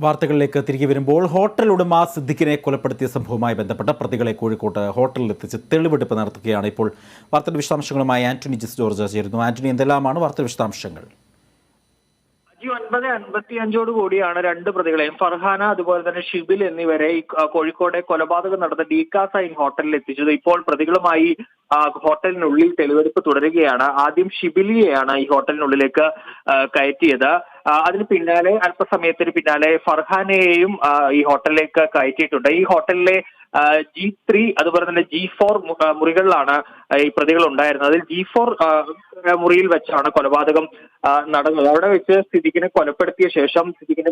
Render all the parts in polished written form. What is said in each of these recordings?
വാർത്തകളിലേക്ക് തിരികെ വരുമ്പോൾ ഹോട്ടൽ ഉടമ സിദ്ദിഖിനെ കൊലപ്പെടുത്തിയ സംഭവവുമായി ബന്ധപ്പെട്ട പ്രതികളെ കോഴിക്കോട്ട് ഹോട്ടലിൽ എത്തിച്ച് തെളിവെടുപ്പ് നടത്തുകയാണ്. ഇപ്പോൾ വാർത്തയുടെ വിശദാംശങ്ങളുമായി ആന്റണി ജിസ് ജോർജ് ചേരുന്നു. ആന്റണി, എന്തെല്ലാമാണ് വാർത്തയുടെ വിശദാംശങ്ങൾ? 9:55 കൂടിയാണ് രണ്ട് പ്രതികളെയും ഫർഹാന അതുപോലെ തന്നെ ഷിബിൽ എന്നിവരെ കോഴിക്കോട്ടെ കൊലപാതകം നടന്ന ഡീകാ സൈൻ ഹോട്ടലിൽ എത്തിച്ചത്. ഇപ്പോൾ പ്രതികളുമായി ഹോട്ടലിനുള്ളിൽ തെളിവെടുപ്പ് തുടരുകയാണ്. ആദ്യം ഷിബിലിയെയാണ് ഈ ഹോട്ടലിനുള്ളിലേക്ക് കയറ്റിയത്. അതിന് പിന്നാലെ അല്പസമയത്തിന് പിന്നാലെ ഫർഹാനയെയും ഈ ഹോട്ടലിലേക്ക് കയറ്റിയിട്ടുണ്ട്. ഈ ഹോട്ടലിലെ G3 അതുപോലെ തന്നെ G4 മുറികളിലാണ് ഈ പ്രതികൾ ഉണ്ടായിരുന്നത്. അതിൽ G4 മുറിയിൽ വെച്ചാണ് കൊലപാതകം നടന്നത്. അവിടെ വെച്ച് സിദ്ദിഖിനെ കൊലപ്പെടുത്തിയ ശേഷം സിദ്ദിഖിന്റെ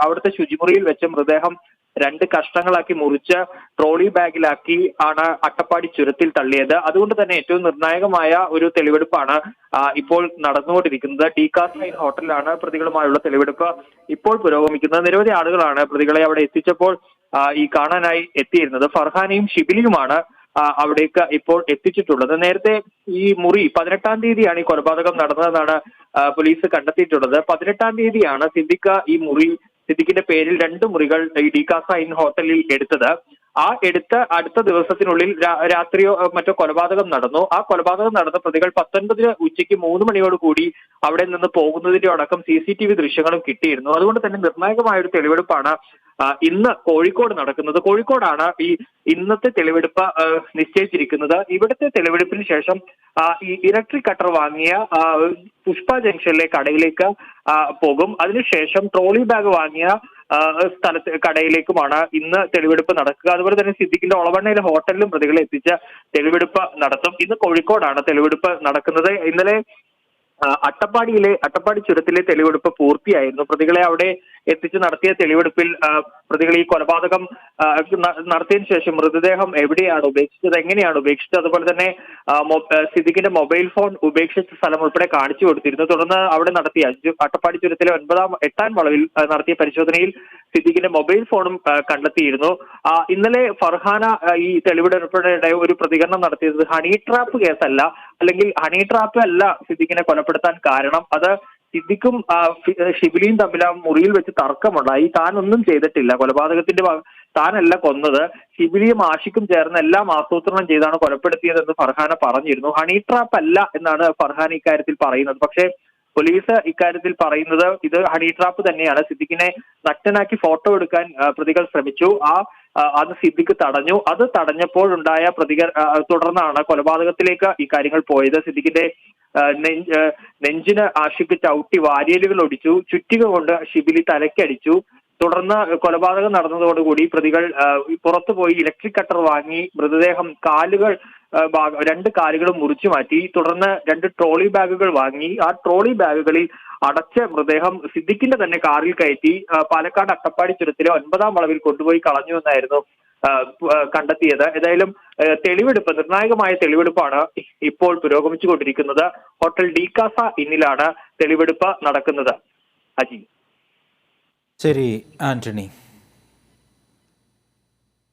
അവിടുത്തെ ശുചിമുറിയിൽ വെച്ച് മൃതദേഹം 2 കഷ്ണങ്ങളാക്കി മുറിച്ച് ട്രോളി ബാഗിലാക്കി ആണ് അട്ടപ്പാടി ചുരത്തിൽ തള്ളിയത്. അതുകൊണ്ട് തന്നെ ഏറ്റവും നിർണായകമായ ഒരു തെളിവെടുപ്പാണ് ഇപ്പോൾ നടന്നുകൊണ്ടിരിക്കുന്നത്. ഡീകാ സൈൻ ഹോട്ടലിലാണ് പ്രതികളുമായുള്ള തെളിവെടുപ്പ് ഇപ്പോൾ പുരോഗമിക്കുന്നത്. നിരവധി ആളുകളാണ് പ്രതികളെ അവിടെ എത്തിച്ചപ്പോൾ ഈ കാണാനായി എത്തിയിരുന്നത്. ഫർഹാനയും ഷിബിലിയുമാണ് അവിടേക്ക് ഇപ്പോൾ എത്തിച്ചിട്ടുള്ളത്. നേരത്തെ ഈ മുറി 18-ാം തീയതിയാണ് ഈ കൊലപാതകം നടന്നതെന്നാണ് പോലീസ് കണ്ടെത്തിയിട്ടുള്ളത്. 18-ാം തീയതിയാണ് സിദ്ദിഖിന്റെ പേരിൽ 2 മുറികൾ ഈ ഡീകാ സൈൻ ഹോട്ടലിൽ എടുത്തത്. എടുത്ത അടുത്ത ദിവസത്തിനുള്ളിൽ രാത്രിയോ മറ്റോ കൊലപാതകം നടന്നു. ആ കൊലപാതകം നടന്ന പ്രതികൾ 19 ഉച്ചയ്ക്ക് 3 മണിയോട് കൂടി അവിടെ നിന്ന് പോകുന്നതിന്റെ അടക്കം CCTV ദൃശ്യങ്ങളും കിട്ടിയിരുന്നു. അതുകൊണ്ട് തന്നെ നിർണായകമായ ഒരു തെളിവെടുപ്പാണ് ഇന്ന് കോഴിക്കോട് നടക്കുന്നത്. കോഴിക്കോടാണ് ഈ ഇന്നത്തെ തെളിവെടുപ്പ് നിശ്ചയിച്ചിരിക്കുന്നത്. ഇവിടുത്തെ തെളിവെടുപ്പിന് ശേഷം ഈ ഇലക്ട്രിക് കട്ടർ വാങ്ങിയ പുഷ്പ ജംഗ്ഷനിലെ കടയിലേക്ക് പോകും. അതിനുശേഷം ട്രോളി ബാഗ് വാങ്ങിയ കടയിലേക്കുമാണ് ഇന്ന് തെളിവെടുപ്പ് നടക്കുക. അതുപോലെ തന്നെ സിദ്ദിഖിന്റെ ഒളവണ്ണയിലെ ഹോട്ടലിലും പ്രതികളെ എത്തിച്ച് തെളിവെടുപ്പ് നടത്തും. ഇന്ന് കോഴിക്കോടാണ് തെളിവെടുപ്പ് നടക്കുന്നത്. ഇന്നലെ അട്ടപ്പാടി ചുരത്തിലെ തെളിവെടുപ്പ് പൂർത്തിയായിരുന്നു. പ്രതികളെ അവിടെ എത്തിച്ച് നടത്തിയ തെളിവെടുപ്പിൽ പ്രതികൾ ഈ കൊലപാതകം നടത്തിയതിനു ശേഷം മൃതദേഹം എവിടെയാണ് ഉപേക്ഷിച്ചത്, എങ്ങനെയാണ് ഉപേക്ഷിച്ചത്, അതുപോലെ തന്നെ സിദ്ദിഖിന്റെ മൊബൈൽ ഫോൺ ഉപേക്ഷിച്ച സ്ഥലം ഉൾപ്പെടെ കാണിച്ചു കൊടുത്തിരുന്നു. തുടർന്ന് അവിടെ നടത്തിയ അട്ടപ്പാടി ചുരത്തിലെ 8-ാം വളവിൽ നടത്തിയ പരിശോധനയിൽ സിദ്ദിഖിന്റെ മൊബൈൽ ഫോണും കണ്ടെത്തിയിരുന്നു. ഇന്നലെ ഫർഹാന ഈ തെളിവെടുപ്പിനിടെ ഒരു പ്രതികരണം നടത്തിയത് ഹണി ട്രാപ്പ് കേസല്ല, അല്ലെങ്കിൽ ഹണി ട്രാപ്പ് അല്ല സിദ്ദിഖിനെ കൊലപ്പെടുത്താൻ കാരണം, അത് സിദ്ദിഖും ഷിബിലിയും തമ്മിൽ ആ മുറിയിൽ വെച്ച് തർക്കമുണ്ടായി. താനൊന്നും ചെയ്തിട്ടില്ല, കൊലപാതകത്തിന്റെ താനല്ല കൊന്നത്, ഷിബിലിയും ആഷിക്കും ചേർന്ന് എല്ലാം ആസൂത്രണം ചെയ്താണ് കൊലപ്പെടുത്തിയതെന്ന് ഫർഹാന പറഞ്ഞിരുന്നു. ഹണി ട്രാപ്പ് അല്ല എന്നാണ് ഫർഹാന ഇക്കാര്യത്തിൽ പറയുന്നത്. പക്ഷേ പോലീസ് ഇക്കാര്യത്തിൽ പറയുന്നത് ഇത് ഹണി ട്രാപ്പ് തന്നെയാണ്. സിദ്ദിഖിനെ നഗ്നനാക്കി ഫോട്ടോ എടുക്കാൻ പ്രതികൾ ശ്രമിച്ചു. അത് സിദ്ദിഖ് തടഞ്ഞു. അത് തടഞ്ഞപ്പോഴുണ്ടായ തുടർന്നാണ് കൊലപാതകത്തിലേക്ക് ഈ കാര്യങ്ങൾ പോയത്. സിദ്ദിഖിന്റെ നെഞ്ചിന് ആഷിക്ക് ചവിട്ടി വാരിയലുകൾ ഒടിച്ചു, ചുറ്റിക കൊണ്ട് ഷിബിലി തലയ്ക്കടിച്ചു. തുടർന്ന് കൊലപാതകം നടന്നതോടുകൂടി പ്രതികൾ പുറത്തു പോയി ഇലക്ട്രിക് കട്ടർ വാങ്ങി മൃതദേഹം 2 കാലുകളും മുറിച്ചു മാറ്റി. തുടർന്ന് 2 ട്രോളി ബാഗുകൾ വാങ്ങി. ആ ട്രോളി ബാഗുകളിൽ അടച്ച മൃതദേഹം സിദ്ദിഖിന്റെ തന്നെ കാറിൽ കയറ്റി പാലക്കാട് അട്ടപ്പാടി ചുരത്തിലെ 9-ാം വളവിൽ കൊണ്ടുപോയി കളഞ്ഞു എന്നായിരുന്നു കണ്ടെത്തിയത്. ഏതായാലും നിർണായകമായ തെളിവെടുപ്പാണ് ഇപ്പോൾ പുരോഗമിച്ചുകൊണ്ടിരിക്കുന്നത്. ഹോട്ടൽ ഡീകാ സൈനിലാണ് തെളിവെടുപ്പ് നടക്കുന്നത്. അജി. ശരി ആന്റണി.